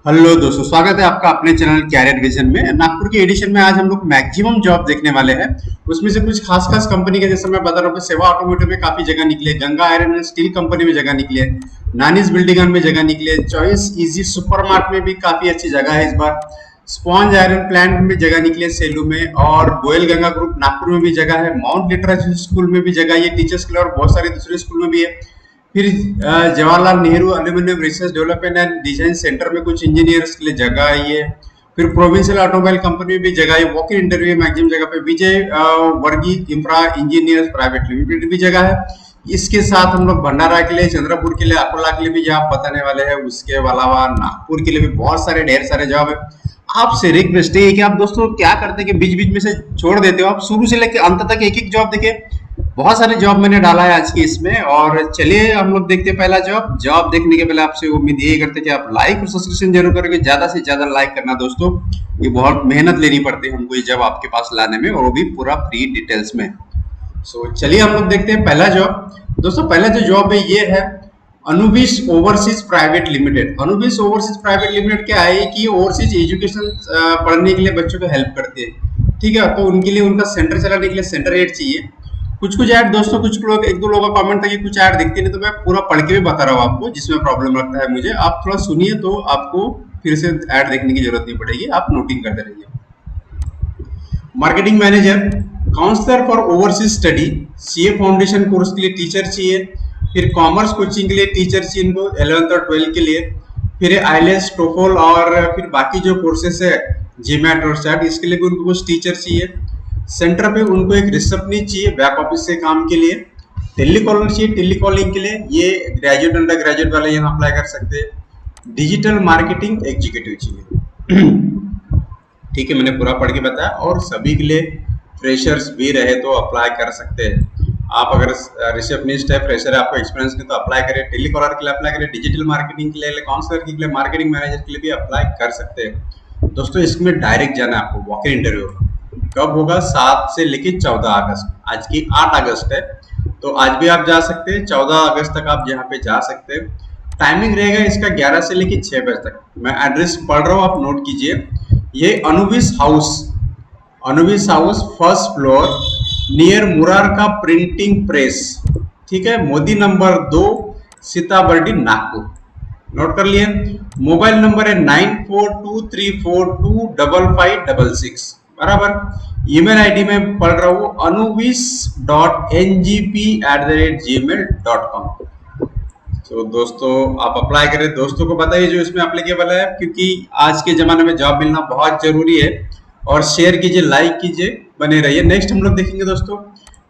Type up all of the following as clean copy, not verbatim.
Hello दोस्तों, स्वागत है आपका अपने चैनल कैरियर विजन में। नागपुर के एडिशन में आज हम लोग मैक्सिमम जॉब देखने वाले हैं। उसमें से कुछ खास खास कंपनी के, जैसे मैं बता रहा हूँ, सेवा ऑटोमोटिव में काफी जगह निकले, Ganga iron and steel company में जगह निकले, नानीज बिल्डिंग में जगह निकले, चॉइस इजी सुपरमार्ट में भी काफी अच्छी जगह है इस बार, स्पॉन्ज आयरन प्लांट में जगह निकले सेलू में, और गोयल गंगा ग्रुप नागपुर में भी जगह है, माउंट लिटरेचर स्कूल में भी जगह है, ये टीचर्स के लिए, और बहुत सारे दूसरे स्कूल में भी है। फिर Jawaharlal Nehru aluminium research development and design centre में कुछ इंजीनियर्स के लिए जगह आई है। फिर प्रोविंशियल ऑटोमोबाइल कंपनी में भी जगह है, वॉक इन इंटरव्यू मैक्सिमम जगह पे, विजय वर्गीय इंफ्रा इंजीनियर्स प्राइवेट लिमिटेड भी जगह है। इसके साथ हम लोग भंडारा के लिए, चंद्रपुर के लिए, अकोला के लिए भी जॉब बताने वाले हैं। उसके अलावा नागपुर के लिए भी बहुत सारे ढेर सारे जॉब है। आपसे रिक्वेस्ट है कि आप दोस्तों क्या करते हैं कि बीच बीच में से छोड़ देते हो, आप शुरू से लेकर अंत तक एक एक जॉब देखे। बहुत सारे जॉब मैंने डाला है आज की इसमें, और चलिए हम लोग देखते हैं पहला जॉब देखने के पहले आपसे उम्मीद यही करते हैं कि आप लाइक और सब्सक्रिप्शन जरूर करेंगे, ज्यादा से ज्यादा लाइक करना दोस्तों। ये बहुत मेहनत लेनी पड़ती है हमको ये जॉब आपके पास लाने में, और वो भी पूरा फ्री डिटेल्स में। सो चलिए हम लोग देखते हैं पहला जॉब। दोस्तों पहला जो जॉब है ये है Anuvis overseas private limited. Anuvis overseas private limited क्या है कि ओवरसीज एजुकेशन पढ़ने के लिए बच्चों को हेल्प करते हैं, ठीक है। तो उनके लिए उनका सेंटर चलाने के लिए सेंटर एड चाहिए। कुछ ऐड दोस्तों, कुछ लोग, एक दो लोगों का कमेंट था कि कुछ ऐड दिखती नहीं, तो मैं पूरा पढ़ के भी बता रहा हूँ आपको, जिसमें प्रॉब्लम लगता है मुझे। आप थोड़ा सुनिए तो आपको फिर से ऐड देखने की जरूरत नहीं पड़ेगी, आप नोटिंग करते रहिए। Marketing manager, counsellor for overseas study, CA foundation course के लिए टीचर चाहिए। फिर कॉमर्स कोचिंग के लिए टीचर चाहिए इनको 11th और 12th के लिए। फिर आईएलटीएस, टोफल और फिर बाकी जो कोर्सेस है जीमैट और सैट, इसके लिए भी उनको कुछ टीचर चाहिए। सेंटर पे उनको एक रिसेप्शनिस्ट चाहिए बैक ऑफिस से काम के लिए। टेलीकॉलर चाहिए टेलीकॉलिंग के लिए, ये ग्रेजुएट अंडर ग्रेजुएट वाले यहाँ अप्लाई कर सकते हैं। डिजिटल मार्केटिंग एग्जीक्यूटिव चाहिए। ठीक है, मैंने पूरा पढ़ के बताया। और सभी के लिए फ्रेशर्स भी रहे तो अप्लाई कर सकते हैं। आप अगर रिसेप्शनिस्ट है, फ्रेशर है, आपको एक्सपीरियंस नहीं तो अप्लाई करें। टेलीकॉलर के लिए अप्लाई करें, डिजिटल मार्केटिंग के लिए, काउंसलर के लिए, मार्केटिंग मैनेजर के लिए भी अप्लाई कर सकते हैं। दोस्तों इसमें डायरेक्ट जाना है आपको, वॉक इन इंटरव्यू कब होगा? 7 से लेके 14 अगस्त। आज की 8 अगस्त है, तो आज भी आप जा सकते हैं। 14 अगस्त तक आप यहाँ पे जा सकते हैं। टाइमिंग रहेगा इसका 11 से लेके 6 बजे तक। मैं एड्रेस पढ़ रहा हूँ, आप नोट कीजिए। ये Anuvis house first floor near Murar का प्रिंटिंग प्रेस, ठीक है, मोदी नंबर 2, सीताबर्डी, नागपुर। नोट कर लिए। मोबाइल नंबर है 9423425566, बराबर। ईमेल आईडी में पढ़ रहा हूँ anuvis.ngp@gmail.com। तो दोस्तों आप अप्लाई करें, दोस्तों को बताइए जो इसमें अप्लीकेबल है, क्योंकि आज के जमाने में जॉब मिलना बहुत जरूरी है। और शेयर कीजिए, लाइक कीजिए, बने रहिए। नेक्स्ट हम लोग देखेंगे दोस्तों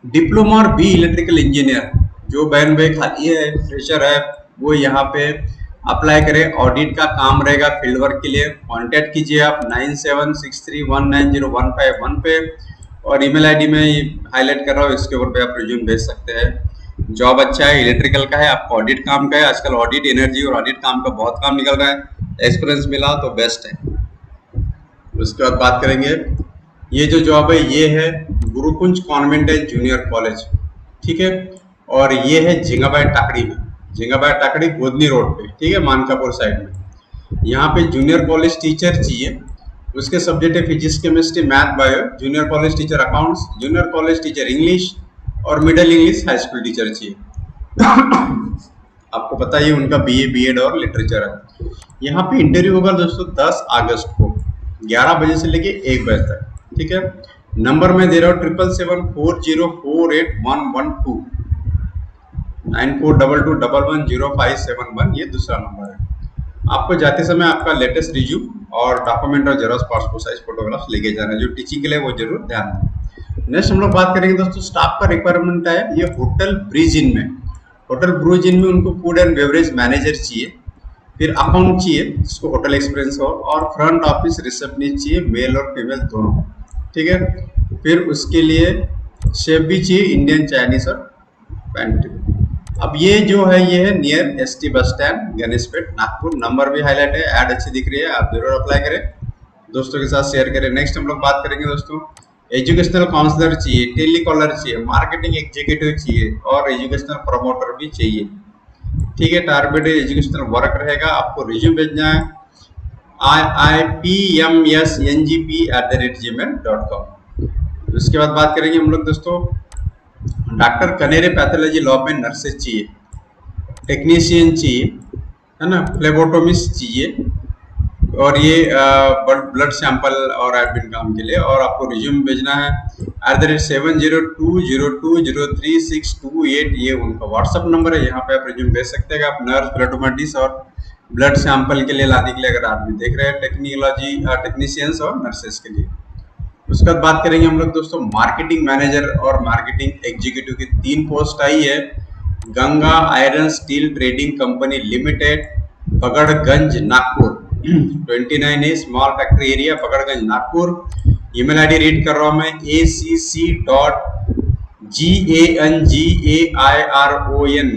डिप्लोमा और बी इलेक्ट्रिकल इंजीनियर। जो बहन भाई खाली है, फ्रेशर है, वो यहाँ पे अप्लाई करें। ऑडिट का काम रहेगा फील्ड वर्क के लिए। कांटेक्ट कीजिए आप 9763190151 पे, और ईमेल आईडी में हाईलाइट कर रहा हूँ, इसके ऊपर पे आप रिज्यूम भेज सकते हैं। जॉब अच्छा है, इलेक्ट्रिकल का है, आपको ऑडिट काम का है। आजकल ऑडिट, एनर्जी और ऑडिट काम का बहुत काम निकल रहा है। एक्सपीरियंस मिला तो बेस्ट है। उसके बाद बात करेंगे, ये जो जॉब है ये है Gurukunj convent and junior college, ठीक है। और ये है झिंगाबाई टाकड़ी में, झिंगाबाई टाकड़ी गोदनी रोड पे, ठीक है, मानकापुर साइड में। यहाँ पे जूनियर कॉलेज टीचर चाहिए। उसके सब्जेक्ट है physics, chemistry, math, bio. Junior college teacher accounts, junior college teacher English, और middle English high school teacher चाहिए। आपको पता ही उनका बीए, बीएड और लिटरेचर है। यहाँ पे इंटरव्यू होगा दोस्तों 10 अगस्त को 11 बजे से लेके 1 बजे तक, ठीक है। नंबर मैं दे रहा हूँ 7774048112, 9422110571, ये दूसरा नंबर है। आपको जाते समय आपका लेटेस्ट रिज्यूम और डॉक्यूमेंट और जेरॉक्स पासपोर्ट साइज फोटोग्राफ्स लेके जाना है। जो टीचिंग के लिए वो जरूर ध्यान दें। नेक्स्ट हम लोग बात करेंगे दोस्तों स्टाफ का रिक्वायरमेंट है। ये होटल ब्रिज इन में, होटल ब्रिज इन में उनको फूड एंड बेवरेज मैनेजर चाहिए। फिर अकाउंट चाहिए जिसको होटल एक्सपीरियंस हो, और फ्रंट ऑफिस रिसेप्शनिस्ट चाहिए, मेल और फीमेल दोनों, ठीक है। फिर उसके लिए शेफ भी चाहिए, इंडियन, चाइनीज और पैंट। अब ये जो है ये है near ST bus stand, Ganeshpeth, Nagpur. Number भी हाईलाइट है, ऐड अच्छी दिख रही है, आप जरूर अप्लाई करें, दोस्तों के साथ शेयर करें। नेक्स्ट हम लोग बात करेंगे दोस्तों एजुकेशनल काउंसलर चाहिए, टेलीकॉलर चाहिए, मार्केटिंग एग्जीक्यूटिव चाहिए, और एजुकेशनल प्रमोटर भी चाहिए, ठीक है। टारगेटेड एजुकेशनल वर्क रहेगा। आपको रिज्यूम भेजना है IIPMSNGP@gmail.com। उसके बाद बात करेंगे हम लोग दोस्तों, डॉक्टर कनेरे पैथोलॉजी लॉ में नर्सेज चाहिए, टेक्नीशियन चाहिए, है ना, फ्लेबोटोमिस्ट चाहिए, और ये ब्लड सैंपल और एडमिन काम के लिए। और आपको रिज्यूम भेजना है @7020203628, ये उनका व्हाट्सअप नंबर है, यहाँ पे आप रिज्यूम भेज सकते हैं। आप नर्स, फ्लेबोटोमिस्ट और ब्लड सैंपल के लिए लाने के लिए अगर आदमी देख रहे हैं, टेक्निशियंस और नर्सेस के लिए। उसके बाद बात करेंगे हम लोग दोस्तों, मार्केटिंग मैनेजर और मार्केटिंग एग्जीक्यूटिव की 3 पोस्ट आई है। Ganga iron steel trading company limited, Pakadganj, Nagpur, 29A small factory area, Pakadganj, Nagpur. Email ID read कर रहा हूं मैं, acc.gangairon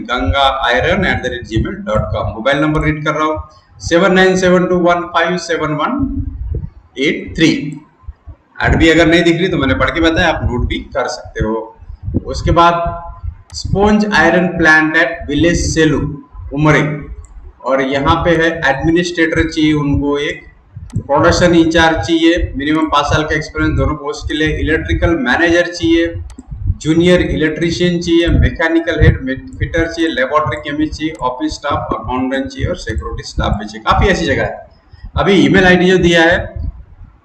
ganga@gmail.com। Mobile number read कर रहा हूँ 7972157183। ऐड भी अगर नहीं दिख रही तो मैंने पढ़ के बताया, आप नोट भी कर सकते हो। उसके बाद sponge iron plant at village Selu, Umari, और यहाँ पे है एडमिनिस्ट्रेटर चाहिए उनको, एक प्रोडक्शन इंचार्ज चाहिए, मिनिमम 5 साल का एक्सपीरियंस दोनों पोस्ट के लिए। इलेक्ट्रिकल मैनेजर चाहिए, जूनियर इलेक्ट्रीशियन चाहिए, मैकेनिकल हेड फिटर चाहिए, लेबोरेटरी केमिस्ट चाहिए, ऑफिस स्टाफ, अकाउंटेंट चाहिए और सिक्योरिटी स्टाफ भी चाहिए। काफी ऐसी जगह है। अभी ईमेल आईडी जो दिया है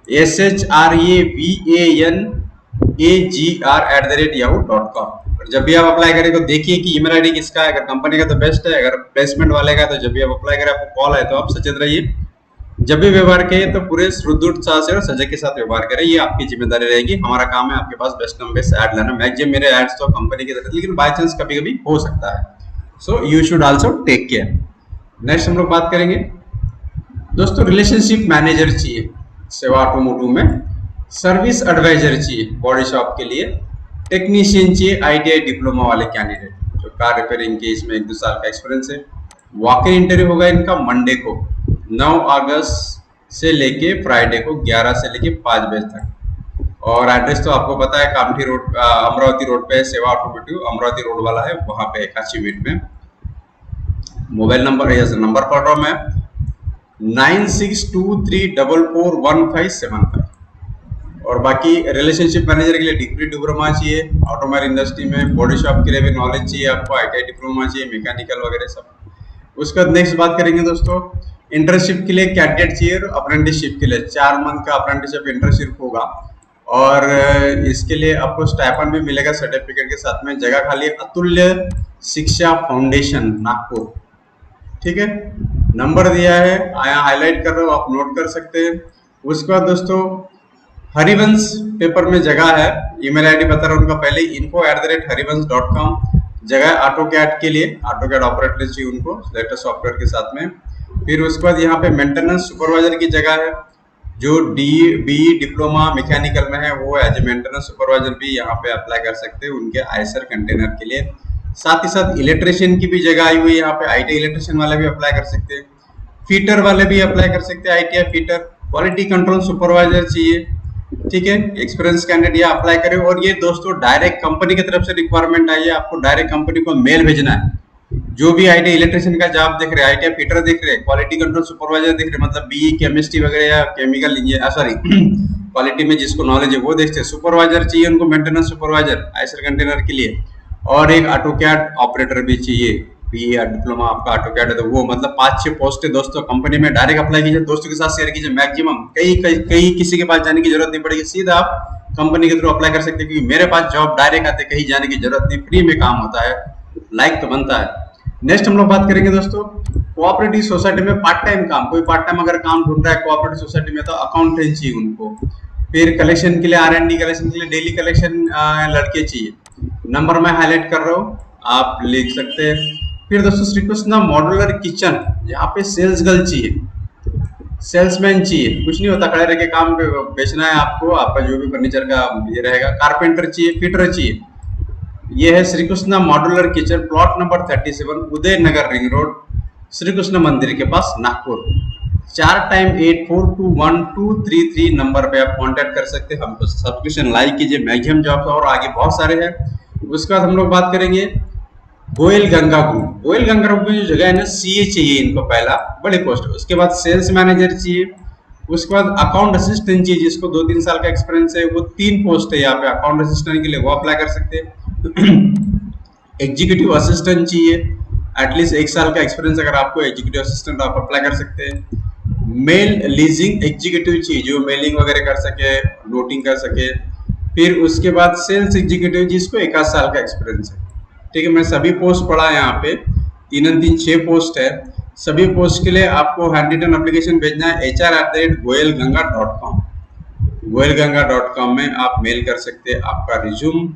SHRAVANAGR@yahoo.com। जब भी आप अप्लाई करें तो देखिए कि ईमेल आईडी किसका है। अगर कंपनी का तो बेस्ट है, अगर प्लेसमेंट वाले का तो जब भी आप अप्लाई करें आपको कॉल आए तो आप सचेत रहिए। जब भी व्यवहार करें तो पूरे शुद्ध उत्साह से और सजग के साथ व्यवहार करें, ये आपकी जिम्मेदारी रहेगी। हमारा काम है आपके पास बेस्ट नंबर से ऐड लाना। मैक्सिमम मेरे एड्स तो कंपनी की तरफ, लेकिन बाय चांस कभी कभी हो सकता है, so you should also take care. Next हम लोग बात करेंगे दोस्तों, रिलेशनशिप मैनेजर चाहिए सेवा ऑटोमोटिव में, सर्विस एडवाइजर चाहिए बॉडी शॉप के लिए, टेक्नीशियन चाहिए ITI डिप्लोमा वाले कैंडिडेट जो कार रिपेयरिंग के, इसमें 1-2 साल का एक्सपीरियंस है। वॉक इन इंटरव्यू होगा इनका मंडे को 9 अगस्त से लेके फ्राइडे को 11 से लेके 5 बजे तक। और एड्रेस तो आपको पता है, कामठी रोड, अमरावती रोड पे सेवा ऑटोमोटिव, अमरावती रोड वाला है, वहां पे 81 मिनट में। मोबाइल नंबर पढ़ रहा हूँ मैं 9623441575। और बाकी रिलेशनशिप मैनेजर के लिए डिग्री डिप्लोमा चाहिए, ऑटोमोबाइल इंडस्ट्री में बॉडी शॉप के लिए भी नॉलेज चाहिए आपको, ITI डिप्लोमा चाहिए, मैकेनिकल वगैरह सब। उसके बाद नेक्स्ट बात करेंगे दोस्तों, इंटर्नशिप के लिए कैडेट चाहिए, अप्रेंटिसशिप के लिए 4 मंथ का अप्रेंटिसशिप इंटर्नशिप होगा, और इसके लिए आपको स्टाइपेंड भी मिलेगा सर्टिफिकेट के साथ में। जगह खाली अतुल्य शिक्षा फाउंडेशन, नागपुर, ठीक है। नंबर दिया है, आया हाईलाइट कर रहा हूँ, आप नोट कर सकते हैं। उसके बाद दोस्तों, हरिवंश पेपर में जगह है, ईमेल आईडी बता रहा हूँ उनका पहले, info@harivansh.com। जगह AutoCAD के लिए, AutoCAD ऑपरेटर चाहिए उनको लेटेस्ट सॉफ्टवेयर के साथ में। फिर उसके बाद यहाँ पे मेंटेनेंस सुपरवाइजर की जगह है, जो BE डिप्लोमा मैकेनिकल में है वो एज ए मेंटेनेंस सुपरवाइजर भी यहाँ पे अप्लाई कर सकते हैं उनके आयसर कंटेनर के लिए। साथ ही साथ इलेक्ट्रिशियन की भी जगह आई हुई है यहाँ पे, ITI इलेक्ट्रिशियन वाले भी अप्लाई कर सकते हैं, फीटर वाले भी अप्लाई कर सकते हैं, ITI fitter. Quality control supervisor चाहिए, ठीक है, एक्सपीरियंस कैंडिडेट ये अप्लाई करें। और ये दोस्तों डायरेक्ट कंपनी की तरफ से रिक्वायरमेंट आई है, आपको डायरेक्ट कंपनी को मेल भेजना है। जो भी ITI इलेक्ट्रिशियन का जॉब देख रहे हैं, ITI फीटर देख रहे हैं, क्वालिटी कंट्रोल सुपरवाइजर देख रहे हैं, मतलब BE केमिस्ट्री वगैरह या केमिकल इंजीनियर, सॉरी क्वालिटी में जिसको नॉलेज है वो देखते हैं। सुपरवाइजर चाहिए उनको, मेंटेनेंस सुपरवाइजर आयसर कंटेनर के लिए, और एक AutoCAD ऑपरेटर भी चाहिए। BE डिप्लोमा आपका AutoCAD है तो वो, मतलब 5-6 पोस्ट है दोस्तों कंपनी में। डायरेक्ट अप्लाई कीजिए, दोस्तों के साथ शेयर कीजिए मैक्सिमम। कहीं किसी के पास जाने की जरूरत नहीं पड़ेगी, सीधा आप कंपनी के थ्रू अप्लाई कर सकते हैं, क्योंकि मेरे पास जॉब डायरेक्ट आते, कहीं जाने की जरूरत नहीं, फ्री में काम होता है, लाइक तो बनता है। नेक्स्ट हम लोग बात करेंगे दोस्तों, कोऑपरेटिव सोसाइटी में पार्ट टाइम काम, कोई पार्ट टाइम अगर काम ढूंढ रहा है कोऑपरेटिव सोसाइटी में तो अकाउंटेंट चाहिए उनको। फिर कलेक्शन के लिए, R&D कलेक्शन के लिए डेली कलेक्शन लड़के चाहिए। नंबर मैं हाईलाइट कर रहा हूँ, आप लिख सकते हैं। फिर दोस्तों श्री कृष्णा मॉड्यूलर किचन, यहाँ पे सेल्स गर्ल चाहिए, सेल्समैन चाहिए, कुछ नहीं होता, खड़े रह के काम बेचना है आपको, आपका जो भी फर्नीचर का ये रहेगा। कारपेंटर चाहिए, फिटर चाहिए। ये है Shri Krishna modular kitchen, plot number 37, उदय नगर रिंग रोड, श्री कृष्ण मंदिर के पास, नागपुर। 4 टाइम 8421-233 नंबर पे आप कांटेक्ट कर सकते हैं। हमको सब्सक्रिप्शन लाइक कीजिए, मैक्सिमम जॉब्स और आगे बहुत सारे हैं। उसके बाद हम लोग बात करेंगे गोयल गंगा ग्रुप। गोयल गंगा ग्रुप में जो जगह है ना, CA चाहिए इनको, पहला बड़े पोस्ट। उसके बाद सेल्स मैनेजर चाहिए, उसके बाद अकाउंट असिस्टेंट चाहिए, जिसको 2-3 साल का एक्सपीरियंस है, वो 3 पोस्ट है यहाँ पे अकाउंट असिस्टेंट के लिए, वो अप्लाई कर सकते हैं। एग्जीक्यूटिव असिस्टेंट चाहिए, एटलीस्ट 1 साल का एक्सपीरियंस अगर आपको एग्जीक्यूटिव असिस्टेंट, आप अप्लाई कर सकते हैं। मेल लीजिंग एग्जीक्यूटिव चाहिए, जो मेलिंग वगैरह कर सके, नोटिंग कर सके। फिर उसके बाद सेल्स एग्जीक्यूटिव, जिसको 1 आध साल का एक्सपीरियंस है। ठीक है, मैं सभी पोस्ट पढ़ा है यहाँ पे, 3 पोस्ट है। सभी पोस्ट के लिए आपको हैंड रिटन एप्लीकेशन भेजना है hr@goelganga.com। goelganga.com में आप मेल कर सकते हैं आपका रिज्यूम।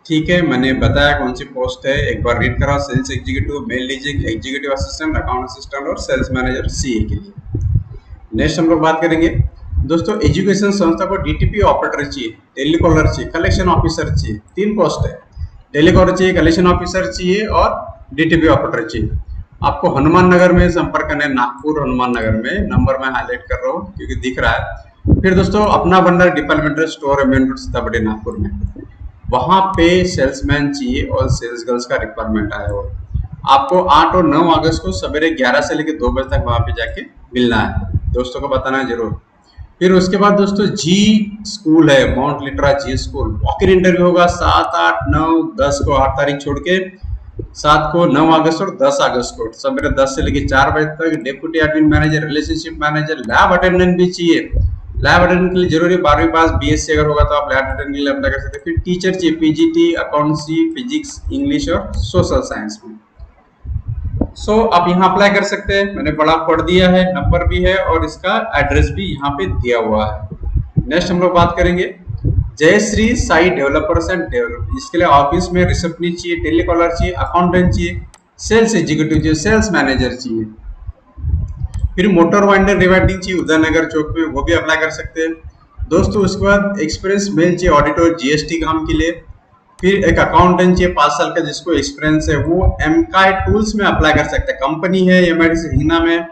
ठीक है, मैंने बताया कौन सी पोस्ट है, एक बार रीड करा। Sales executive, male leasing executive assistant, account assistant और सेल्स मैनेजर सीए के लिए। नेक्स्ट हम लोग बात करेंगे दोस्तों, एजुकेशन संस्था को डीटीपी ऑपरेटर चाहिए, टेलीकॉलर चाहिए, कलेक्शन ऑफिसर चाहिए। 3 पोस्ट है, टेलीकॉलर चाहिए, कलेक्शन ऑफिसर चाहिए और डीटीपी ऑपरेटर चाहिए। आपको हनुमान नगर में संपर्क करना है, नागपुर हनुमान नगर में। नंबर मैं हाईलाइट कर रहा हूँ क्योंकि दिख रहा है। फिर दोस्तों, अपना भंडार डिपार्टमेंटल स्टोर है मेन रोड सीतापढ़ी नागपुर में, वहां पे सेल्समैन चाहिए और सेल्स गर्ल्स का रिक्वायरमेंट आया हुआ। आपको 8 और 9 अगस्त को सवेरे 11 से लेकर 2 बजे तक वहां पे जाके मिलना है, दोस्तों को बताना है जरूर। फिर उसके बाद दोस्तों, जी स्कूल है, Mount Litera Zee school. Walk in interview होगा 7, 8, 9, 10 को, 8 तारीख छोड़ के 7 को, 9 अगस्त और 10 अगस्त को सवेरे 10 से लेकर 4 बजे तक। Deputy admin manager, relationship manager, lab attendant भी चाहिए। लैब अटेंडेंट के लिए जरूरी 12वीं पास, बीएससी अगर होगा तो आप लैब अटेंडेंट के लिए अप्लाई कर सकते हैं। फिर टीचर चाहिए, पीजीटी, अकाउंटेंसी, फिजिक्स, इंग्लिश और सोशल साइंस में। आप यहाँ अप्लाई कर सकते हैं, मैंने बड़ा पढ़ दिया है, नंबर भी है और इसका एड्रेस भी यहाँ पे दिया हुआ है। नेक्स्ट हम लोग बात करेंगे Jayshree Sai developers and develop. इसके लिए ऑफिस में रिसेप्शनिस्ट चाहिए, टेलीकॉलर चाहिए, अकाउंटेंट चाहिए, सेल्स एग्जीक्यूटिव चाहिए, सेल्स मैनेजर चाहिए। फिर मोटर वाइंडर रिवाइंडिंग चाहिए उदयनगर चौक में, वो भी अप्लाई कर सकते हैं दोस्तों। उसके बाद एक्सपीरियंस मेल चाहिए ऑडिटर जीएसटी काम के लिए। फिर एक अकाउंटेंट चाहिए 5 साल का, जिसको एक्सपीरियंस है, वो एमकाई टूल्स में अप्लाई कर सकते हैं। कंपनी है एमआईडीसी हिंगना में।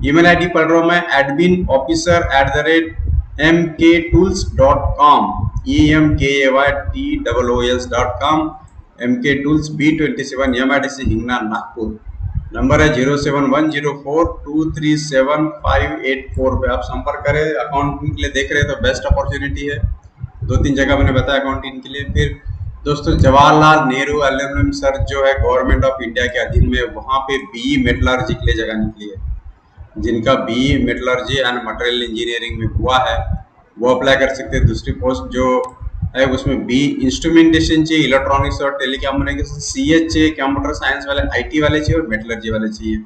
ईमेल आईडी पढ़ रहा हूँ मैं, admin@mktools.com, emkaytools.com, mktools B27 MIDC Hingna Nagpur. Number है 07104237 पे आप संपर्क करें। अकाउंटिंग के लिए देख रहे हैं तो बेस्ट अपॉर्चुनिटी है, 2-3 जगह मैंने बताया अकाउंटिंग के लिए। फिर दोस्तों, जवाहरलाल नेहरू एल्यूमिनियम सर्च जो है गवर्नमेंट ऑफ इंडिया के अधीन में, वहाँ पे बीई मेटलर्जी के लिए जगह निकली है। जिनका BE metallurgy and material engineering में हुआ है वो अप्लाई कर सकते हैं। दूसरी पोस्ट जो है उसमें बी इंस्ट्रूमेंटेशन चाहिए, इलेक्ट्रॉनिक्स और टेलीकम्युनिकेशन, सीएच चाहिए, कंप्यूटर साइंस वाले, आईटी वाले चाहिए और मेटलर्जी वाले चाहिए।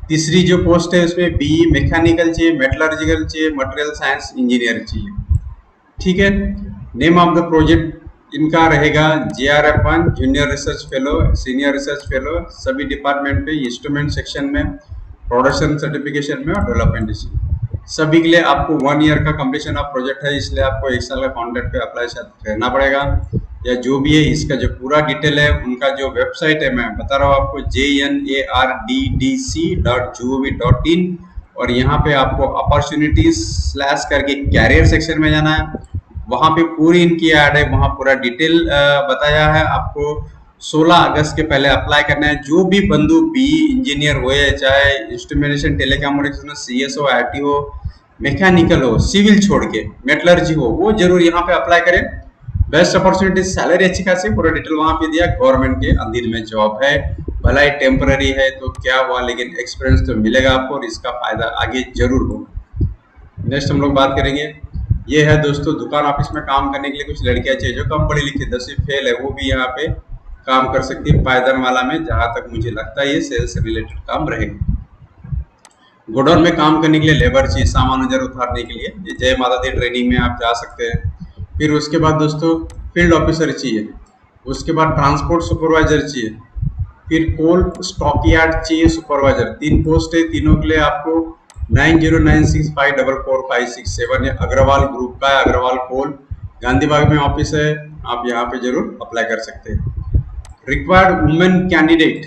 तीसरी जो पोस्ट है उसमें बी मैकेनिकल चाहिए, मेटलर्जिकल चाहिए, मटेरियल साइंस इंजीनियर चाहिए। ठीक है, नेम ऑफ द प्रोजेक्ट इनका रहेगा JRF1, junior research fellow, senior research fellow, सभी डिपार्टमेंट पे, इंस्ट्रूमेंट सेक्शन में, प्रोडक्शन सर्टिफिकेशन में और डेवलपमेंट। सभी के लिए आपको 1 ईयर का कंप्लीशन ऑफ प्रोजेक्ट है, इसलिए आपको 1 साल का कॉन्ट्रैक्ट पे अप्लाई रहना पड़ेगा। या जो भी है इसका जो पूरा डिटेल है, उनका जो वेबसाइट है मैं बता रहा हूँ आपको, jnarddc.gov.in, और यहाँ पे आपको अपॉर्चुनिटीज / करके कैरियर सेक्शन में जाना है। वहाँ पे पूरी इनकी ऐड है, वहाँ पूरा डिटेल बताया है। आपको 16 अगस्त के पहले अप्लाई करना है। जो भी बंधु बी इंजीनियर हो, चाहे इंस्ट्रूमेंटेशन, टेलीकम्युनिकेशन, सीएस हो, आईटी हो, मैकेनिकल हो, सिविल छोड़ के मेटलर्जी हो, वो जरूर यहाँ पे अप्लाई करें। बेस्ट अपॉर्चुनिटी, सैलरी अच्छी खासी, पूरा डिटेल वहाँ पे दिया। गवर्नमेंट के अधीन में जॉब है, भला ही टेम्पररी है तो क्या हुआ, लेकिन एक्सपीरियंस तो मिलेगा आपको और इसका फायदा आगे जरूर होगा। नेक्स्ट हम लोग बात करेंगे, ये है दोस्तों, दुकान ऑफिस में काम करने के लिए कुछ लड़कियां चाहिए जो कम पढ़ी लिखी, 10वीं फेल है, वो भी यहाँ पे काम कर सकती है। पायदान वाला में, जहां तक मुझे लगता है ये सेल्स से रिलेटेड काम रहेगा। गोडाउन में काम करने के लिए लेबर चाहिए, सामान उधर उतारने के लिए। ये जय माता दी ट्रेनिंग में आप जा सकते हैं। फिर उसके बाद दोस्तों, फील्ड ऑफिसर चाहिए। उसके बाद ट्रांसपोर्ट सुपरवाइजर चाहिए। फिर कोल स्टॉक यार्ड चाहिए सुपरवाइजर। 3 पोस्ट है, तीनों के लिए आपको 9096544567 या अग्रवाल ग्रुप का है, अग्रवाल कोल, गांधीबाग में ऑफिस है, आप यहाँ पे जरूर अप्लाई कर सकते हैं। Required women candidate,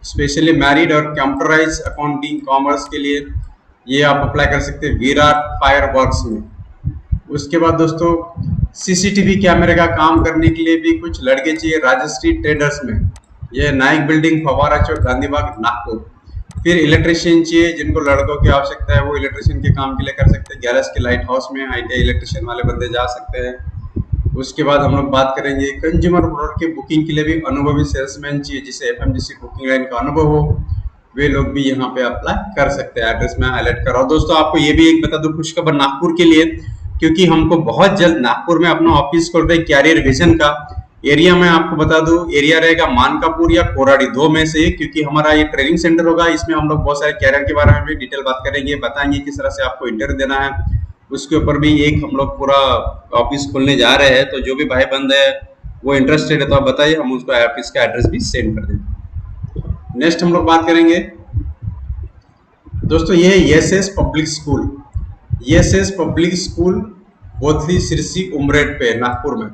specially married और कंप्यूटराइज अकाउंटिंग कॉमर्स के लिए ये आप अप्लाई कर सकते हैं विराट फायर वर्क्स में। उसके बाद दोस्तों, सीसीटीवी कैमरे का काम करने के लिए भी कुछ लड़के चाहिए, राजश्री ट्रेडर्स में। यह नाइक बिल्डिंग, फवारा चौक, गांधीबाग, नागपुर। फिर इलेक्ट्रिशियन चाहिए, जिनको लड़कों की आवश्यकता है वो इलेक्ट्रिशियन के काम के लिए कर सकते हैं। गैलेस के लाइट हाउस में ITI इलेक्ट्रिशियन वाले बंदे जा सकते हैं। उसके बाद हम लोग बात करेंगे कंज्यूमर प्रोडक्ट की बुकिंग के लिए भी अनुभवी सेल्समैन चाहिए, जिसे FMGC बुकिंग लाइन का अनुभव हो, वे लोग भी यहाँ पे अप्लाई कर सकते हैं। एड्रेस में हाईलाइट कर रहा हूँ। दोस्तों आपको ये भी एक बता दूं खुशखबर नागपुर के लिए, क्योंकि हमको बहुत जल्द नागपुर में अपना ऑफिस खोल रहे कैरियर विजन का। एरिया में आपको बता दूं, एरिया रहेगा मानकापुर या कोराडी, दो में से, क्योंकि हमारा ये ट्रेनिंग सेंटर होगा। इसमें हम लोग बहुत सारे कैरियर के बारे में भी डिटेल बात करेंगे, बताएंगे किस तरह से आपको इंटरव्यू देना है, उसके ऊपर भी एक हम लोग पूरा ऑफिस खोलने जा रहे हैं। तो जो भी भाई बंद है वो इंटरेस्टेड है तो आप बताइए, हम उसको ऑफिस का एड्रेस भी सेंड कर देंगे। नेक्स्ट हम लोग बात करेंगे दोस्तों, ये है ESS public school. ESS public school Bothli Sirsi Umred पे नागपुर में।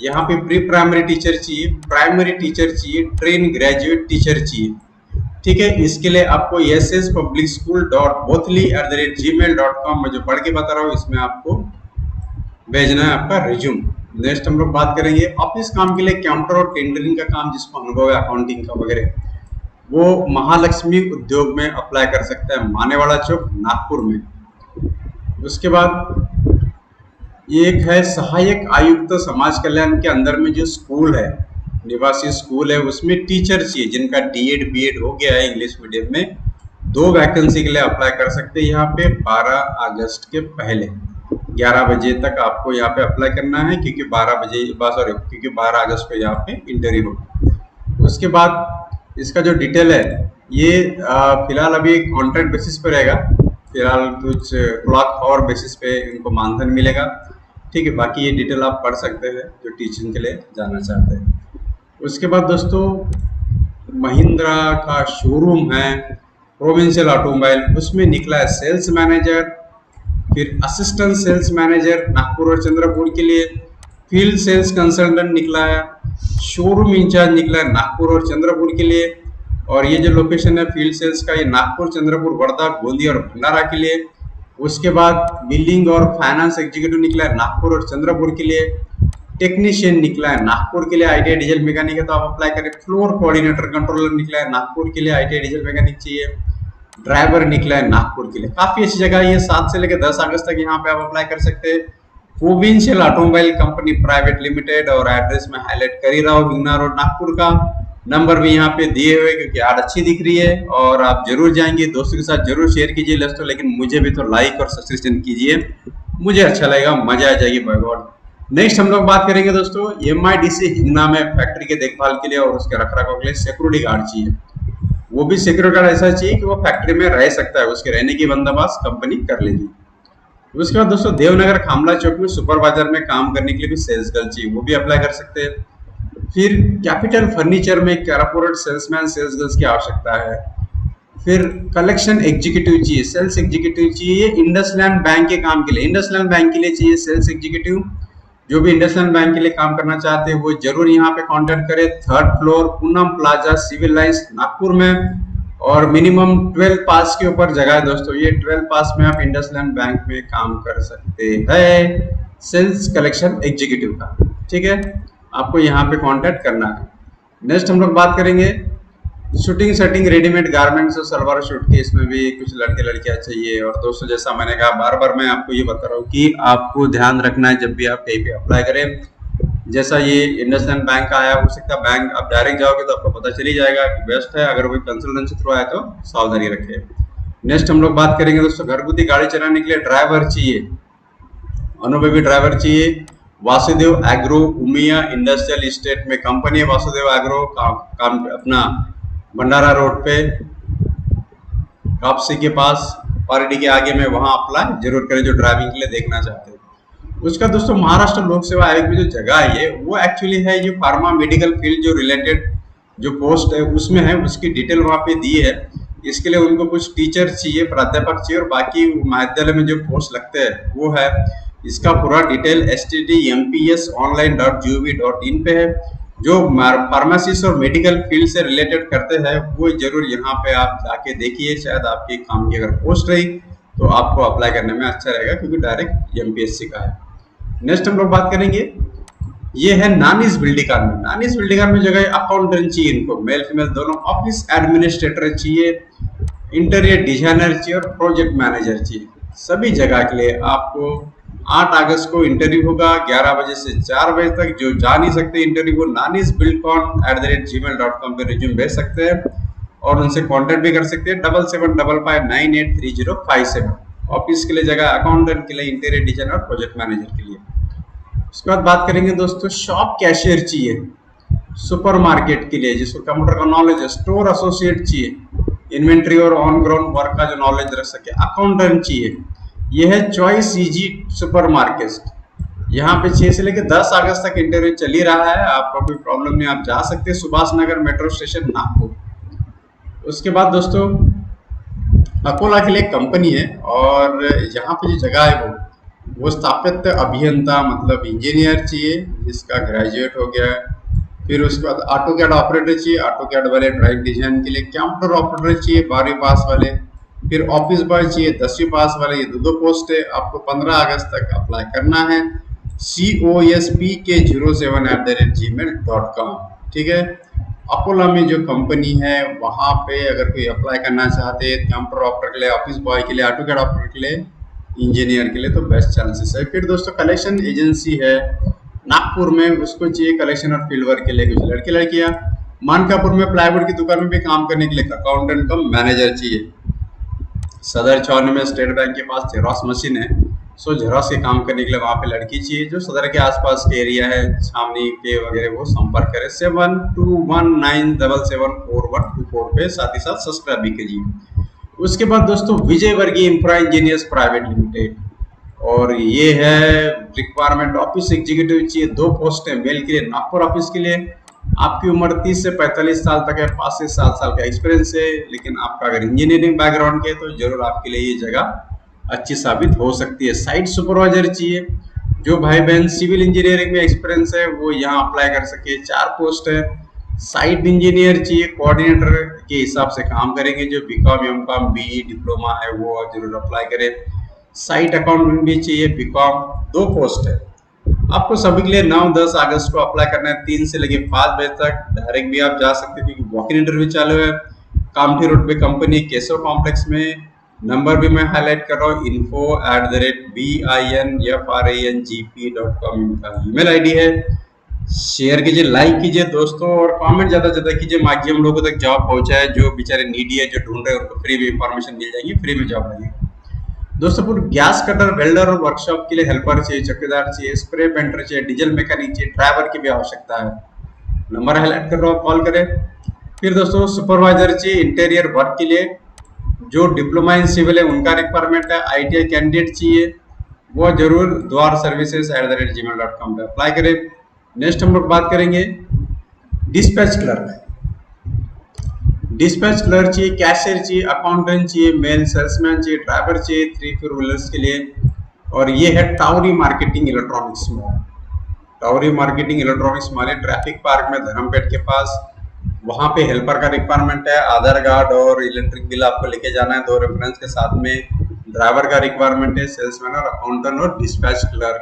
यहाँ पे प्री प्राइमरी टीचर चाहिए, प्राइमरी टीचर चाहिए, ट्रेन ग्रेजुएट टीचर चाहिए। ठीक है, इसके लिए आपको sspublicschool.bothli@gmail.com में जो पढ़ के बता रहा हूँ इसमें आपको भेजना है आपका रिज्यूम। नेक्स्ट हम लोग बात करेंगे ऑफिस काम के लिए कंप्यूटर और टेंडरिंग का काम, जिसको अनुभव है अकाउंटिंग का वगैरह, वो महालक्ष्मी उद्योग में अप्लाई कर सकता है, मानेवाड़ा चौक नागपुर में। उसके बाद ये एक है सहायक आयुक्त समाज कल्याण के अंदर में जो स्कूल है, निवासी स्कूल है, उसमें टीचर चाहिए जिनका DED BEd हो गया है इंग्लिश मीडियम में। 2 वैकेंसी के लिए अप्लाई कर सकते हैं यहाँ पे 12 अगस्त के पहले 11 बजे तक आपको यहाँ पे अप्लाई करना है, क्योंकि 12 अगस्त को यहाँ पे इंटरव्यू होगा। उसके बाद इसका जो डिटेल है ये फिलहाल अभी कॉन्ट्रैक्ट बेसिस पे रहेगा, फिलहाल कुछ क्लॉक आवर बेसिस पे इनको मानधन मिलेगा। ठीक है, बाकी ये डिटेल आप पढ़ सकते हैं जो टीचिंग के लिए जाना चाहते हैं। उसके बाद दोस्तों महिंद्रा का शोरूम है प्रोविंशियल ऑटोमोबाइल, उसमें निकला है सेल्स मैनेजर, फिर असिस्टेंट सेल्स मैनेजर नागपुर और चंद्रपुर के लिए, फील्ड सेल्स कंसल्टेंट निकला है, शोरूम इंचार्ज निकला है नागपुर और चंद्रपुर के लिए। और ये जो लोकेशन है फील्ड सेल्स का, ये नागपुर, चंद्रपुर, वर्धा, गोंदिया और भंडारा के लिए। उसके बाद बिलिंग और फाइनेंस एग्जीक्यूटिव निकला है नागपुर और चंद्रपुर के लिए। टेक्नीशियन निकला है नागपुर के लिए, ITI डीजल मैकेनिक है तो आप अप्लाई करें। फ्लोर कोऑर्डिनेटर कंट्रोलर निकला है नागपुर के लिए, ITI डीजल मैकेनिक चाहिए। ड्राइवर निकला है नागपुर के लिए। काफी अच्छी जगह है ये, 7 से लेकर 10 अगस्त तक यहाँ पे आप अप्लाई कर सकते हैं। Provincial automobile company private limited, और एड्रेस में हाईलाइट कर ही रहा हूँ, हिंगना रोड नागपुर का। नंबर भी यहाँ पे दिए हुए क्योंकि यार अच्छी दिख रही है, और आप जरूर जाएंगे, दोस्तों के साथ जरूर शेयर कीजिए दोस्तों, लेकिन मुझे भी तो लाइक और सब्सक्रिप्शन कीजिए, मुझे अच्छा लगेगा, मजा आ जाएगी बाय गॉड। नेक्स्ट हम लोग बात करेंगे दोस्तों MIDC हिंगना में फैक्ट्री के देखभाल के लिए और उसके रखरखाव के लिए सिक्योरिटी गार्ड चाहिए। वो भी सिक्योरिटी गार्ड ऐसा चाहिए कि वो फैक्ट्री में रह सकता है, उसके रहने की बंदोबस्त कंपनी कर लेगी। उसके बाद दोस्तों देवनगर खामला चौक में सुपरवाइजर में काम करने के लिए भी सेल्स गर्ल चाहिए, वो भी अप्लाई कर सकते हैं। फिर कैपिटल फर्नीचर में कॉर्पोरेट सेल्समैन सेल्स गर्ल्स की आवश्यकता है। फिर कलेक्शन एग्जीक्यूटिव चाहिए, सेल्स एग्जीक्यूटिव चाहिए इंडसलैंड बैंक के काम के लिए, इंडसलैंड बैंक के लिए चाहिए सेल्स एग्जीक्यूटिव। जो भी इंडसलैंड बैंक के लिए काम करना चाहते हैं वो जरूर यहाँ पे कांटेक्ट करें। 3rd floor Poonam plaza civil lines Nagpur में, और मिनिमम 12 पास के ऊपर जगह है दोस्तों। ये 12 पास में आप इंडसलैंड बैंक में काम कर सकते हैं, सेल्स कलेक्शन एग्जीक्यूटिव का। ठीक है, आपको यहाँ पे कांटेक्ट करना है। नेक्स्ट हम लोग बात करेंगे शूटिंग सेटिंग रेडीमेड गारमेंट्स और सलवार सूट के, इसमें भी कुछ लड़के लड़कियां चाहिए। और दोस्तों जैसा मैंने कहा बार बार मैं आपको ये बता रहा हूँ कि आपको ध्यान रखना है जब भी आप कहीं पे अप्लाई करें। जैसा ये इंडसलैंड बैंक का आया, हो सकता है बैंक आप डायरेक्ट जाओगे तो आपको पता चल ही जाएगा कि बेस्ट है, अगर कोई कंसल्टेंसी थ्रू आया तो सावधानी रखें। नेक्स्ट हम लोग बात करेंगे दोस्तों घरगुती गाड़ी चलाने के लिए ड्राइवर चाहिए, अनुभवी ड्राइवर चाहिए। Vasudev agro Umiya industrial estate में कंपनी है वासुदेव एग्रो, काम अपना भंडारा रोड पे कापसी के पास पारडी के आगे में, वहां अप्लाई जरूर करें जो ड्राइविंग के लिए देखना चाहते हैं। उसका दोस्तों महाराष्ट्र लोक सेवा आयोग में जो जगह है ये, वो एक्चुअली है जो फार्मा मेडिकल फील्ड जो रिलेटेड जो पोस्ट है उसमें है, उसकी डिटेल वहाँ पे दी है। इसके लिए उनको कुछ टीचर चाहिए, प्राध्यापक चाहिए, और बाकी महाविद्यालय में जो पोस्ट लगते हैं वो है। इसका पूरा डिटेल stdmps.online.gov.in पे है। जो फार्मासिस्ट और मेडिकल फील्ड से रिलेटेड करते हैं वो जरूर यहाँ पे आप जाके देखिए, शायद आपके काम की अगर पोस्ट रही तो आपको अप्लाई करने में अच्छा रहेगा, क्योंकि डायरेक्ट MPSC का है। नेक्स्ट हम लोग बात करेंगे, ये है नानीस बिल्डिकार में। नानीस बिल्डिकार में जगह अकाउंटेंट चाहिए इनको, मेल फीमेल दोनों। ऑफिस एडमिनिस्ट्रेटर चाहिए, इंटीरियर डिजाइनर चाहिए और प्रोजेक्ट मैनेजर चाहिए। सभी जगह के लिए आपको 8 अगस्त को इंटरव्यू होगा 11 बजे से 4 बजे तक। जो जा नहीं सकते इंटरव्यू को nanisbuildcon@gmail.com पे रिज्यूम भेज सकते हैं और उनसे कांटेक्ट भी कर सकते हैं 7755983057। ऑफिस के लिए जगह, अकाउंटेंट के लिए, इंटीरियर डिजाइनर और प्रोजेक्ट मैनेजर के लिए। उसके बाद बात करेंगे दोस्तों, शॉप कैशियर चाहिए सुपरमार्केट के लिए जिसको कंप्यूटर का नॉलेज है। स्टोर एसोसिएट चाहिए, इन्वेंट्री और ऑन ग्राउंड वर्क का जो नॉलेज रख सके। अकाउंटेंट चाहिए। यह है चॉइस इजी सुपरमार्केट। यहाँ पे 6 से लेकर 10 अगस्त तक इंटरव्यू चल ही रहा है। आपका कोई प्रॉब्लम नहीं, आप जा सकते हैं। Subhash Nagar metro station, Nagpur. उसके बाद दोस्तों, अकोला के लिए कंपनी है और यहाँ पे जो जगह है वो स्थापित अभियंता मतलब इंजीनियर चाहिए जिसका ग्रेजुएट हो गया है। फिर उसके बाद ऑटो कैड ऑपरेटर चाहिए, ऑटो कैड वाले ड्राइव डिजाइन के लिए। कंप्यूटर ऑपरेटर चाहिए 12वीं पास वाले। फिर ऑफिस बॉय चाहिए 10वीं पास वाले। ये दो पोस्ट है। आपको 15 अगस्त तक अप्लाई करना है। COSPK07@gmail.com। ठीक है। अकोला में जो कंपनी है वहाँ पे अगर कोई अप्लाई करना चाहते हैं कंप्यूटर ऑपरेटर के लिए, ऑफिस बॉय के लिए, ऑटो कैड ऑपरेटर के लिए, इंजीनियर के लिए, तो बेस्ट चांसेस है। फिर दोस्तों, कलेक्शन एजेंसी है नागपुर में, उसको चाहिए कलेक्शन और फील्ड वर्क के लिए कुछ लड़के लड़कियां। मानकापुर में प्लाईवुड की दुकान में भी काम करने के लिए अकाउंटेंट कम मैनेजर चाहिए। सदर छावनी में स्टेट बैंक के पास जेरोक्स मशीन है, सो जेरोक्स के काम करने के लिए वहाँ पे लड़की चाहिए। जो सदर के आसपास के एरिया है छावनी के वगैरह, वो संपर्क करे 7219774124 पे, साथ ही साथ सब्सक्राइब भी कीजिए। उसके बाद दोस्तों, विजय वर्गीय इंफ्रा इंजीनियर्स प्राइवेट लिमिटेड, और ये है रिक्वायरमेंट ऑफिस एग्जीक्यूटिव चाहिए। 2 पोस्ट है मेल के लिए, नागपुर ऑफिस के लिए। आपकी उम्र 30 से 45 साल तक है, 5 से 7 साल का एक्सपीरियंस है। लेकिन आपका अगर इंजीनियरिंग बैकग्राउंड के तो जरूर आपके लिए ये जगह अच्छी साबित हो सकती है। साइट सुपरवाइजर चाहिए। जो भाई बहन सिविल इंजीनियरिंग में एक्सपीरियंस है वो यहाँ अप्लाई कर सके। 4 पोस्ट है। साइट इंजीनियर चाहिए, कोऑर्डिनेटर के हिसाब से काम करेंगे। जो बीकॉम, एमकॉम, बीई डिप्लोमा है वो जरूर अप्लाई करे। साइट अकाउंटेंट भी चाहिए, बीकॉम। 2 पोस्ट है। आपको सभी के लिए 9-10 अगस्त को अप्लाई करना है 3 से लेके 5 बजे तक। डायरेक्ट भी आप जा सकते हैं क्योंकि वॉक इन इंटरव्यू चालू है। कामठी रोड पे कंपनी केशव कॉम्प्लेक्स में। नंबर भी मैं हाईलाइट कर रहा हूँ, info@binfrangp.com इनका ईमेल आईडी है। शेयर कीजिए, लाइक कीजिए दोस्तों, और कमेंट ज्यादा ज्यादा कीजिए। मैक्सिमम लोगों तक जॉब पहुंचाए। जो बेचारे नीडी है, जो ढूंढ रहे हैं, उनको फ्री में इंफॉर्मेशन मिल जाएगी, फ्री में जॉब लगेगी। दोस्तों, पूरे गैस कटर, वेल्डर और वर्कशॉप के लिए हेल्पर चाहिए, चौकीदार चाहिए, स्प्रे पेंटर चाहिए, डीजल मैकेनिक चाहिए, ड्राइवर की भी आवश्यकता है। नंबर हाईलाइट कर रहा हूँ, कॉल करें। फिर दोस्तों, सुपरवाइजर चाहिए इंटीरियर वर्क के लिए। जो डिप्लोमा इन सिविल है उनका रिक्वायरमेंट है। ITI कैंडिडेट चाहिए, वो जरूर dwarservices@gmail.com पे अप्लाई करें। नेक्स्ट हम लोग बात करेंगे डिस्पैच क्लर्क। डिस्पैच क्लर्क चाहिए, कैशियर चाहिए, अकाउंटेंट चाहिए, मेल सेल्समैन चाहिए, ड्राइवर चाहिए 3 व्हीलर्स के लिए। और ये है Tawari marketing electronics mall. Tawari marketing electronics mall है ट्रैफिक पार्क में, धर्मपेट के पास। वहाँ पे हेल्पर का रिक्वायरमेंट है। आधार कार्ड और इलेक्ट्रिक बिल आपको लेके जाना है 2 रेफरेंस के साथ में। ड्राइवर का रिक्वायरमेंट है, सेल्समैन और अकाउंटेंट और डिस्पैच क्लर्क।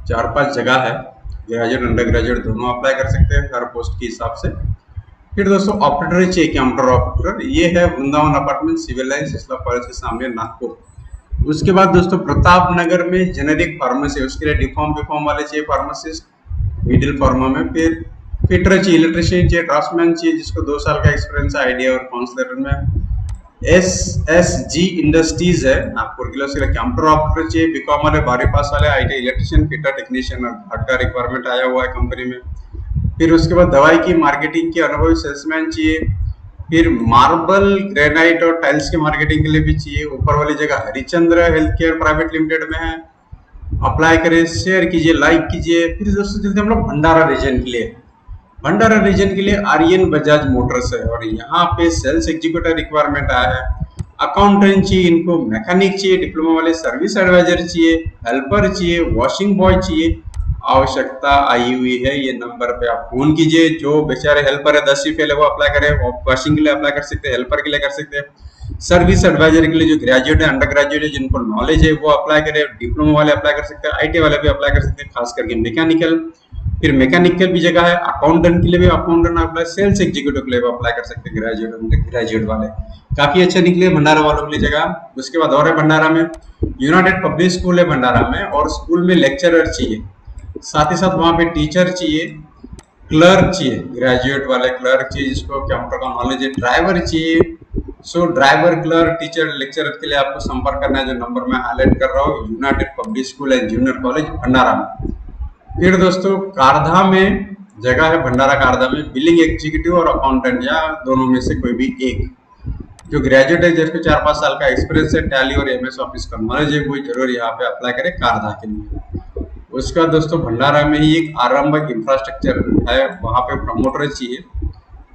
4-5 जगह है। ग्रेजुएट, अंडर ग्रेजुएट दोनों अप्लाई कर सकते हैं हर पोस्ट के हिसाब से। फिर दोस्तों, ऑपरेटर चाहिए, कंप्यूटर ऑपरेटर। ये है Vrindavan apartment, civil line, Sisla college के सामने, नागपुर। उसके बाद दोस्तों, प्रताप नगर में जेनेरिक फार्मेसी, उसके लिए डिफॉर्म बीफॉर्म वाले चाहिए फार्मासिस्ट, मिडिल फार्मा में। फिर फिटर चाहिए, इलेक्ट्रिशियन चाहिए, ड्राफ्ट्समैन चाहिए जिसको 2 साल का एक्सपीरियंस है आइडिया और काउंसलर में। SSG इंडस्ट्रीज है नागपुर के लिए, उसके लिए कंप्यूटर ऑपरेटर चाहिए, बीकॉम वाले, 12वीं पास वाले, ITI इलेक्ट्रिशियन, फिटर, टेक्नीशियन और घाट का रिक्वायरमेंट आया हुआ है कंपनी में। फिर उसके बाद दवाई की मार्केटिंग के अनुभवी सेल्समैन चाहिए। फिर मार्बल, ग्रेनाइट और टाइल्स की मार्केटिंग के लिए भी चाहिए। ऊपर वाली जगह Harichandra health care private limited में है। अप्लाई करें, शेयर कीजिए, लाइक कीजिए। फिर दोस्तों चलते हम लोग भंडारा रीजन के लिए। भंडारा रीजन के लिए आर्यन बजाज मोटर्स है और यहाँ पे सेल्स एग्जीक्यूटिव रिक्वायरमेंट आया है। अकाउंटेंट चाहिए, इनको मैकेनिक चाहिए, डिप्लोमा वाले, सर्विस एडवाइजर चाहिए, हेल्पर चाहिए, वॉशिंग बॉय चाहिए। आवश्यकता आई हुई है। ये नंबर पे आप फोन कीजिए। जो बेचारे हेल्पर है 10वीं फेल है वो अप्लाई करें। वॉशिंग के लिए अप्लाई कर सकते हैं, हेल्पर के लिए कर सकते हैं। सर्विस एडवाइजर के लिए जो ग्रेजुएट है, अंडर ग्रेजुएट है, जिनको नॉलेज है वो अप्लाई करें। डिप्लोमा वाले अप्लाई कर सकते हैं, ITI वाले भी अप्लाई कर सकते हैं, खास करके मैकेनिकल। फिर मैकेनिकल भी जगह है, अकाउंटेंट के लिए भी अकाउंटेंट अप्लाई, सेल्स एग्जीक्यूटिव के लिए भी अप्लाई कर सकते हैं ग्रेजुएट वाले। काफी अच्छे निकले भंडारा वालों के लिए जगह। उसके बाद और है भंडारा में यूनाइटेड पब्लिक स्कूल है भंडारा में, और स्कूल में लेक्चरर चाहिए, साथ ही साथ वहाँ पे टीचर चाहिए, क्लर्क चाहिए, ग्रेजुएट वाले क्लर्क चाहिए जिसको कंप्यूटर का नॉलेज है, ड्राइवर चाहिए। सो ड्राइवर, क्लर्क, टीचर, लेक्चरर के लिए आपको संपर्क करना है, जो नंबर मैं हाईलाइट कर रहा हूँ, united public school and junior college Bhandara में। फिर दोस्तों कारधा में जगह है, भंडारा कारधा में बिलिंग एग्जीक्यूटिव और अकाउंटेंट या दोनों में से कोई भी एक, जो ग्रेजुएट है जिसको 4-5 साल का एक्सपीरियंस है, टैली और एमएस ऑफिस का नॉलेज है, कोई जरूर यहाँ पे अप्लाई करे कारधा के लिए। उसका दोस्तों भंडारा में ही एक आरंभक इंफ्रास्ट्रक्चर है, वहाँ पे प्रमोटर चाहिए,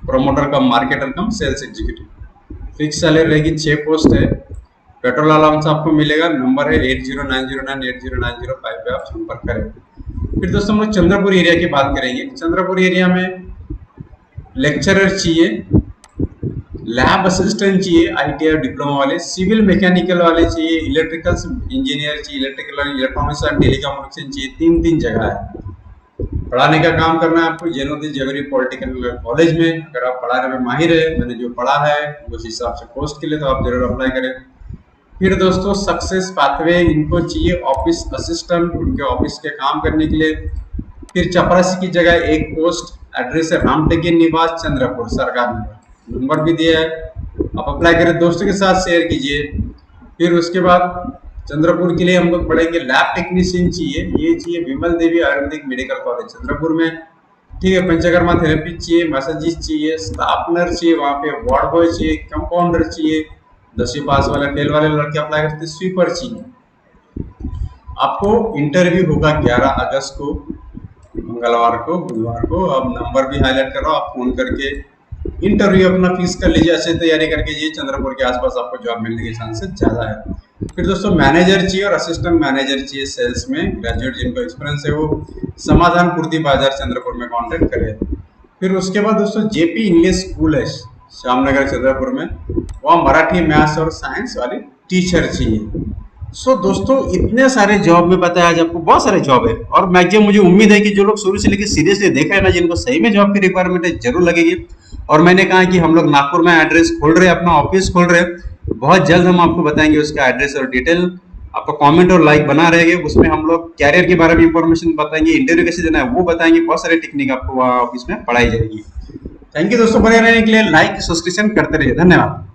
प्रमोटर कम मार्केटर कम सेल्स एग्जीक्यूटिव। फिक्स सैलरी रहेगी, 6 पोस्ट है, पेट्रोल अलाउंस आपको मिलेगा। नंबर है 8090980905 पे आप संपर्क करें। फिर दोस्तों हम लोग चंद्रपुर एरिया की बात करेंगे। चंद्रपुर एरिया में लेक्चरर चाहिए, लैब असिस्टेंट चाहिए, आईटीआई डिप्लोमा वाले, सिविल मैकेनिकल वाले चाहिए, इलेक्ट्रिकल इंजीनियर चाहिए, इलेक्ट्रिकल इलेक्ट्रॉनिक्स एंड टेलीकम्युनिकेशन चाहिए। 3 जगह है। पढ़ाने का काम करना है आपको जनोदी जगरी पॉलिटेक्निकल कॉलेज में। अगर आप पढ़ाने में माहिर है, मैंने जो पढ़ा है उस हिसाब से पोस्ट के लिए तो आप जरूर अप्लाई करें। फिर दोस्तों सक्सेस पाथवे इनको चाहिए, ऑफिस असिस्टेंट, उनके ऑफिस के काम करने के लिए। फिर चपरासी की जगह एक पोस्ट, एड्रेस है रामटेके निवास चंद्रपुर, सरकार नंबर भी दिया है, आप अप्लाई करें, दोस्तों के साथ शेयर कीजिए। फिर उसके बाद चंद्रपुर के लिए हम लोग पढ़ेंगे लैब टेक्नीशियन चाहिए, ये चाहिए विमल देवी आयुर्वेदिक मेडिकल कॉलेज चंद्रपुर में, ठीक है। पंचकर्मा थेरेपी चाहिए, मैसाजिस्ट चाहिए, स्टाफ नर्स चाहिए, वहाँ पे वार्ड बॉय चाहिए, कंपाउंडर चाहिए, 10वीं पास वाले फेल वाले लड़के अप्लाई करते, स्वीपर चाहिए। आपको इंटरव्यू होगा 11 अगस्त को, मंगलवार को, बुधवार को। अब नंबर भी हाईलाइट कर रहा हूँ, आप फोन करके इंटरव्यू अपना फिक्स कर लीजिए, अच्छे तैयारी करके जी, चंद्रपुर के आसपास आपको जॉब मिलने के चांसेस ज्यादा है। फिर दोस्तों मैनेजर चाहिए और असिस्टेंट मैनेजर चाहिए सेल्स में, ग्रेजुएट जिनको एक्सपीरियंस है वो समाधान पूर्ति बाजार चंद्रपुर में कांटेक्ट करें। फिर उसके बाद दोस्तों जेपी इंग्लिश स्कूल है श्यामनगर चंद्रपुर में, वहाँ मराठी, मैथ्स और साइंस वाले टीचर चाहिए। सो दोस्तों इतने सारे जॉब में पता है आज आपको बहुत सारे जॉब है, और मैक्सिमम मुझे उम्मीद है कि जो लोग शुरू से लेकर सीरियसली देख रहे हैं ना, जिनको सही में जॉब की रिक्वायरमेंट है जरूर लगेगी। और मैंने कहा कि हम लोग नागपुर में एड्रेस खोल रहे हैं, अपना ऑफिस खोल रहे हैं, बहुत जल्द हम आपको बताएंगे उसका एड्रेस और डिटेल। आपको कमेंट और लाइक बना रहेंगे, उसमें हम लोग कैरियर के बारे में इंफॉर्मेशन बताएंगे, इंटरव्यू कैसे देना है वो बताएंगे, बहुत सारे टेक्निक आपको वहाँ ऑफिस में पढ़ाई जाएगी। थैंक यू दोस्तों, बने रहने के लिए लाइक सब्सक्रिप्शन करते रहिए, धन्यवाद।